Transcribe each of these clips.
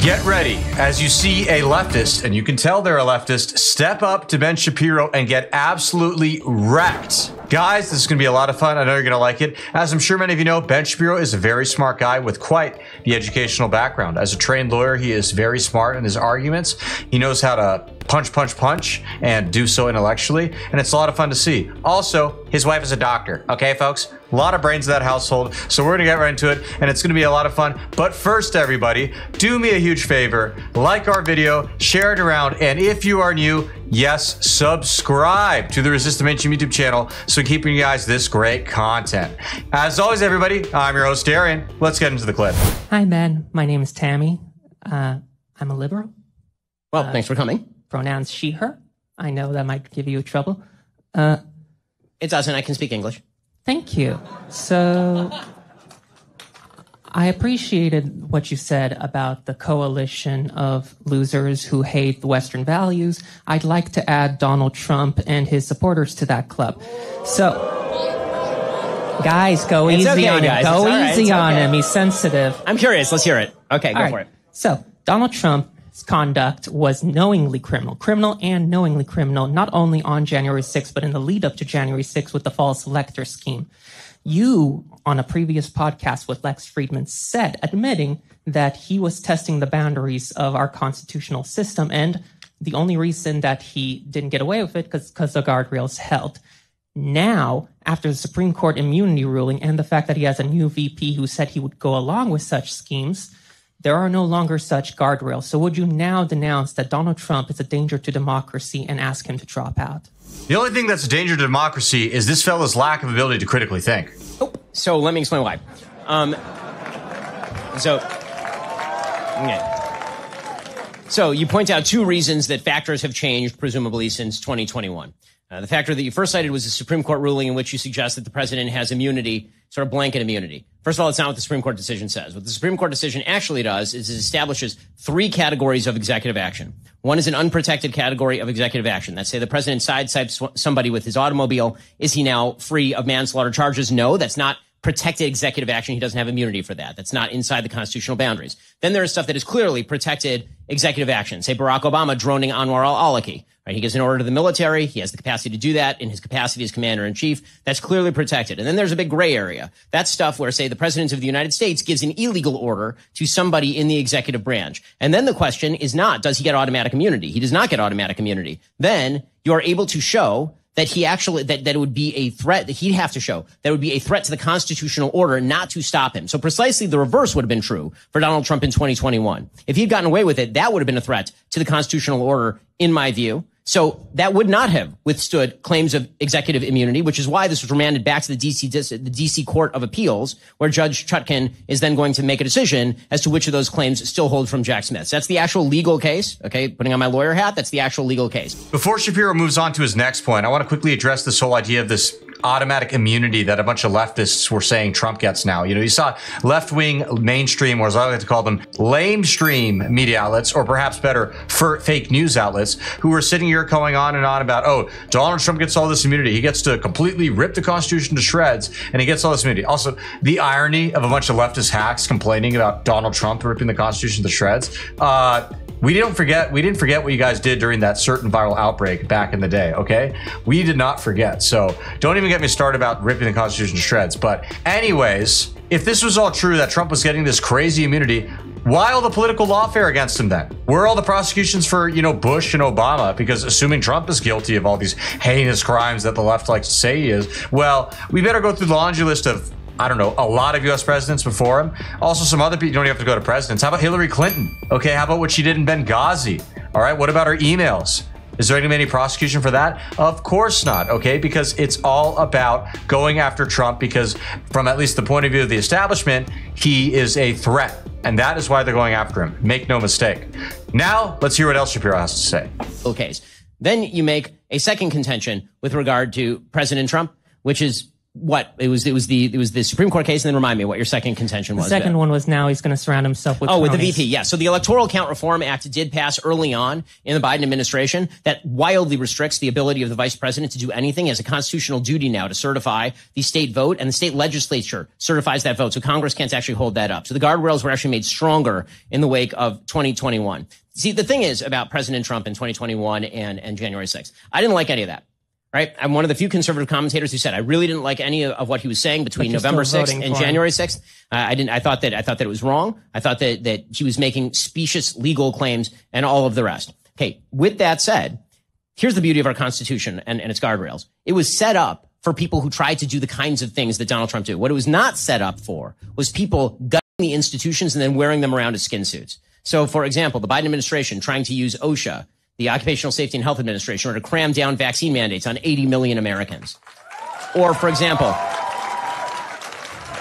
Get ready as you see a leftist, and you can tell they're a leftist, step up to Ben Shapiro and get absolutely wrecked. Guys, this is going to be a lot of fun. I know you're going to like it. As I'm sure many of you know, Ben Shapiro is a very smart guy with quite the educational background. As a trained lawyer, he is very smart in his arguments. He knows how to punch, and do so intellectually, and it's a lot of fun to see. Also, his wife is a doctor. Okay, folks? A lot of brains in that household, so we're going to get right into it, and it's going to be a lot of fun. But first, everybody, do me a huge favor. Like our video, share it around, and if you are new, yes, subscribe to the Resist the Mainstream YouTube channel so we keep bringing you guys this great content. As always, everybody, I'm your host, Darian. Let's get into the clip. Hi, Ben. My name is Tammy. I'm a liberal. Well, thanks for coming. Pronouns she, her. I know that might give you trouble. It doesn't. I can speak English. Thank you. So, I appreciated what you said about the coalition of losers who hate the Western values. I'd like to add Donald Trump and his supporters to that club. So, guys, go easy on him. Go easy on him. He's sensitive. I'm curious. Let's hear it. Okay, go for it. So, Donald Trump's conduct was knowingly criminal and knowingly criminal, not only on January 6th, but in the lead up to January 6th with the false elector scheme. You, on a previous podcast with Lex Friedman, said, admitting that he was testing the boundaries of our constitutional system, and the only reason that he didn't get away with it because the guardrails held. Now, after the Supreme Court immunity ruling and the fact that he has a new VP who said he would go along with such schemes, there are no longer such guardrails. So would you now denounce that Donald Trump is a danger to democracy and ask him to drop out? The only thing that's a danger to democracy is this fellow's lack of ability to critically think. Oh, so let me explain why. So you point out two reasons that factors have changed, presumably, since 2021. The factor that you first cited was the Supreme Court ruling in which you suggest that the president has immunity, sort of blanket immunity. First of all, it's not what the Supreme Court decision says. What the Supreme Court decision actually does is it establishes three categories of executive action. One is an unprotected category of executive action. That's say the president sideswipes somebody with his automobile. Is he now free of manslaughter charges? No, that's not protected executive action. He doesn't have immunity for that. That's not inside the constitutional boundaries. Then there is stuff that is clearly protected executive action. Say Barack Obama droning Anwar al-Awlaki. Right? He gives an order to the military. He has the capacity to do that in his capacity as commander in chief. That's clearly protected. And then there's a big gray area. That's stuff where, say, the president of the United States gives an illegal order to somebody in the executive branch. And then the question is not, does he get automatic immunity? He does not get automatic immunity. Then you are able to show that he actually, that it would be a threat, that he'd have to show that it would be a threat to the constitutional order not to stop him. So precisely the reverse would have been true for Donald Trump in 2021. If he'd gotten away with it, that would have been a threat to the constitutional order, in my view. So that would not have withstood claims of executive immunity, which is why this was remanded back to the DC Court of Appeals, where Judge Chutkan is then going to make a decision as to which of those claims still hold from Jack Smith. So that's the actual legal case. Okay, putting on my lawyer hat, that's the actual legal case. Before Shapiro moves on to his next point, I want to quickly address this whole idea of this automatic immunity that a bunch of leftists were saying Trump gets now. You know, you saw left-wing mainstream, or as I like to call them, lamestream media outlets, or perhaps better, fake news outlets, who were sitting here going on and on about, oh, Donald Trump gets all this immunity. He gets to completely rip the Constitution to shreds, and he gets all this immunity. Also, the irony of a bunch of leftist hacks complaining about Donald Trump ripping the Constitution to shreds. We didn't forget what you guys did during that certain viral outbreak back in the day, okay? We did not forget. So don't even get me started about ripping the Constitution to shreds. But anyways, if this was all true, that Trump was getting this crazy immunity, why all the political lawfare against him then? Where are all the prosecutions for, you know, Bush and Obama? Because assuming Trump is guilty of all these heinous crimes that the left likes to say he is, well, we better go through the laundry list of, I don't know, a lot of U.S. presidents before him. Also, some other people, you don't even have to go to presidents. How about Hillary Clinton? Okay, how about what she did in Benghazi? All right, what about her emails? Is there any prosecution for that? Of course not, okay? Because it's all about going after Trump because from at least the point of view of the establishment, he is a threat. And that is why they're going after him. Make no mistake. Now, let's hear what else Shapiro has to say. Okay. Then you make a second contention with regard to President Trump, which is what? It was the Supreme Court case, and then remind me what your second contention was. The second one was now he's going to surround himself with with the cronies. VP, yeah. So the Electoral Count Reform Act did pass early on in the Biden administration that wildly restricts the ability of the vice president to do anything. He has a constitutional duty now to certify the state vote, and the state legislature certifies that vote. So Congress can't actually hold that up. So the guardrails were actually made stronger in the wake of 2021. See, the thing is about President Trump in 2021 and January 6th, I didn't like any of that. Right. I'm one of the few conservative commentators who said I really didn't like any of what he was saying between November 6th and January 6th. I thought that it was wrong. I thought that he was making specious legal claims and all of the rest. Okay. With that said, here's the beauty of our Constitution and its guardrails. It was set up for people who tried to do the kinds of things that Donald Trump did. What it was not set up for was people gutting the institutions and then wearing them around as skin suits. So, for example, the Biden administration trying to use OSHA, the Occupational Safety and Health Administration, in order to cram down vaccine mandates on 80 million Americans. Or, for example,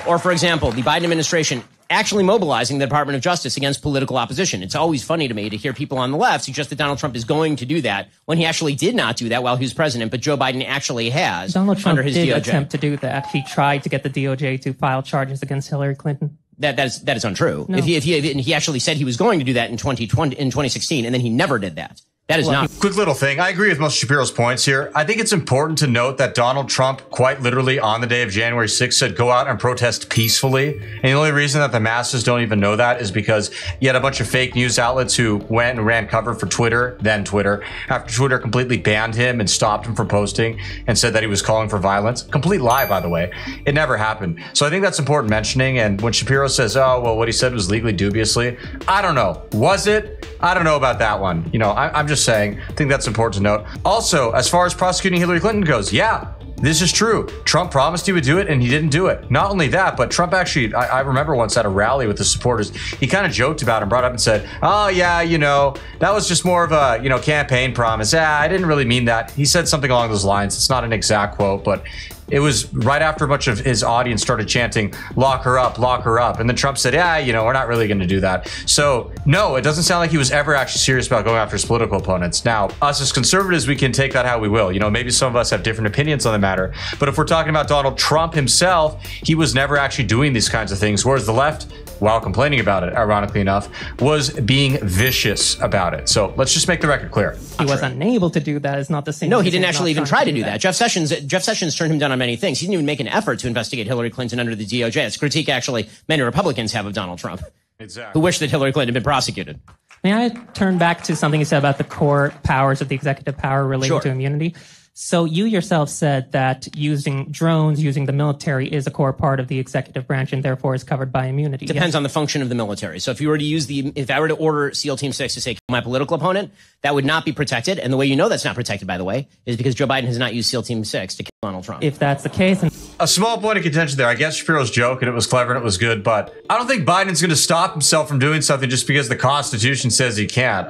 the Biden administration actually mobilizing the Department of Justice against political opposition. It's always funny to me to hear people on the left suggest that Donald Trump is going to do that when he actually did not do that while he was president, but Joe Biden actually has Donald Trump under his did DOJ. attempt to do that. He tried to get the DOJ to file charges against Hillary Clinton. That is untrue. No. If he actually said he was going to do that in 2016, and then he never did that. That is not. Quick little thing. I agree with most of Shapiro's points here. I think it's important to note that Donald Trump quite literally on the day of January 6th said go out and protest peacefully. And the only reason that the masses don't even know that is because you had a bunch of fake news outlets who went and ran cover for Twitter, then Twitter, after Twitter completely banned him and stopped him from posting and said that he was calling for violence. Complete lie, by the way. It never happened. So I think that's important mentioning. And when Shapiro says, oh, well, what he said was legally dubiously, I don't know. Was it? I don't know about that one. You know, I'm just saying, I think that's important to note. Also, as far as prosecuting Hillary Clinton goes, yeah, this is true. Trump promised he would do it and he didn't do it. Not only that, but Trump actually, I remember once at a rally with his supporters, he kind of joked about it and brought up and said, oh yeah, you know, that was just more of a, you know, campaign promise. Yeah, I didn't really mean that. He said something along those lines. It's not an exact quote, but it was right after a bunch of his audience started chanting, lock her up, lock her up. And then Trump said, yeah, you know, we're not really going to do that. So no, it doesn't sound like he was ever actually serious about going after his political opponents. Now, us as conservatives, we can take that how we will. You know, maybe some of us have different opinions on the matter. But if we're talking about Donald Trump himself, he was never actually doing these kinds of things. Whereas the left, while complaining about it, ironically enough, was being vicious about it. So let's just make the record clear. He was unable to do that. Is not the same. No, he didn't actually even try to do that. Jeff Sessions turned him down on many things. He didn't even make an effort to investigate Hillary Clinton under the DOJ. It's a critique actually many Republicans have of Donald Trump, exactly, who wish that Hillary Clinton had been prosecuted. May I turn back to something you said about the core powers of the executive power related Sure. to immunity? So you yourself said that using drones, using the military is a core part of the executive branch and therefore is covered by immunity. Depends on the function of the military. So if you were to if I were to order SEAL Team 6 to say, kill my political opponent, that would not be protected. And the way you know that's not protected, by the way, is because Joe Biden has not used SEAL Team 6 to kill Donald Trump. If that's the case. A small point of contention there. I guess Shapiro's joke and it was clever and it was good, but I don't think Biden's going to stop himself from doing something just because the Constitution says he can't.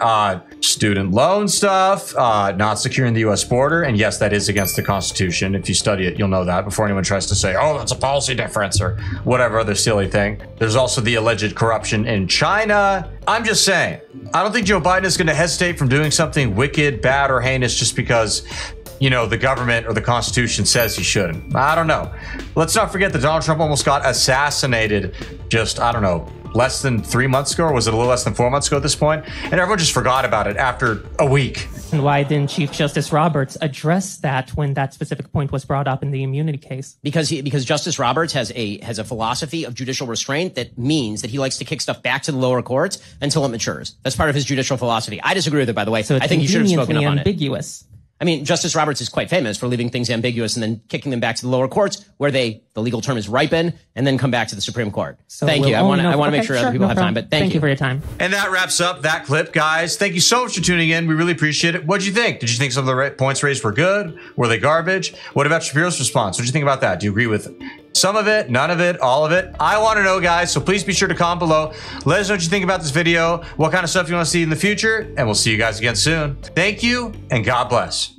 Student loan stuff, not securing the U.S. border. And yes, that is against the Constitution. If you study it, you'll know that before anyone tries to say, oh, that's a policy difference or whatever other silly thing. There's also the alleged corruption in China. I'm just saying, I don't think Joe Biden is going to hesitate from doing something wicked, bad, or heinous just because, you know, the government or the Constitution says he shouldn't. I don't know. Let's not forget that Donald Trump almost got assassinated just, I don't know, less than 3 months ago, or was it a little less than 4 months ago at this point? And everyone just forgot about it after a week. And why didn't Chief Justice Roberts address that when that specific point was brought up in the immunity case? Because Justice Roberts has a philosophy of judicial restraint that means that he likes to kick stuff back to the lower courts until it matures. That's part of his judicial philosophy. I disagree with it, by the way. So I think you should have spoken up on it. Ambiguous. I mean, Justice Roberts is quite famous for leaving things ambiguous and then kicking them back to the lower courts where the legal term is ripen and then come back to the Supreme Court. So thank you. I want to make sure other people have time, but thank you for your time. And that wraps up that clip, guys. Thank you so much for tuning in. We really appreciate it. What'd you think? Did you think some of the points raised were good? Were they garbage? What about Shapiro's response? What'd you think about that? Do you agree with some of it, none of it, all of it? I want to know, guys, so please be sure to comment below. Let us know what you think about this video, what kind of stuff you want to see in the future, and we'll see you guys again soon. Thank you, and God bless.